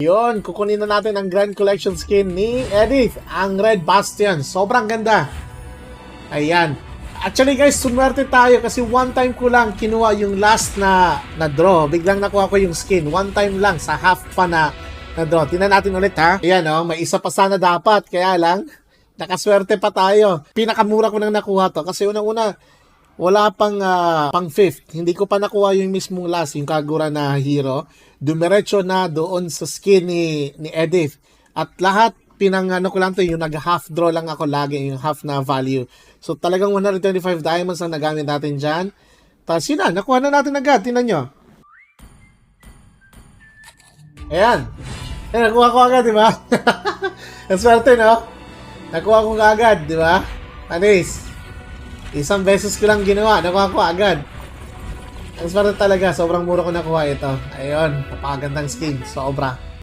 Yun, kukunin na natin ang Grand Collection skin ni Edith, ang Red Bastion. Sobrang ganda. Ayan. Actually guys, sumwerte tayo kasi one time ko lang kinuha yung last na draw. Biglang nakuha ko yung skin. One time lang sa half pa na draw. Tingnan natin ulit ha. Ayan oh, may isa pa sana dapat. Kaya lang, nakaswerte pa tayo. Pinakamura ko nang nakuha to. Kasi unang-una, wala pang pang fifth. Hindi ko pa nakuha yung mismong last, yung Kagura na hero. Dumiretso na doon sa skin ni Edith. At lahat, pinangano ko lang to, yung nag-half draw lang ako lagi, yung half na value. So talagang 125 diamonds ang nagamit natin dyan. Tapos yun na, nakuha na natin agad. Tingnan nyo. Ayan. Ayan, nakuha ko agad, di ba? Ang swerte, no? Nakuha ko agad, di ba? Anis. Isang beses ko lang ginawa, nakuha ko agad. Ang swerte talaga, sobrang mura ko nakuha ito. Ayun, napakagandang skin, sobra.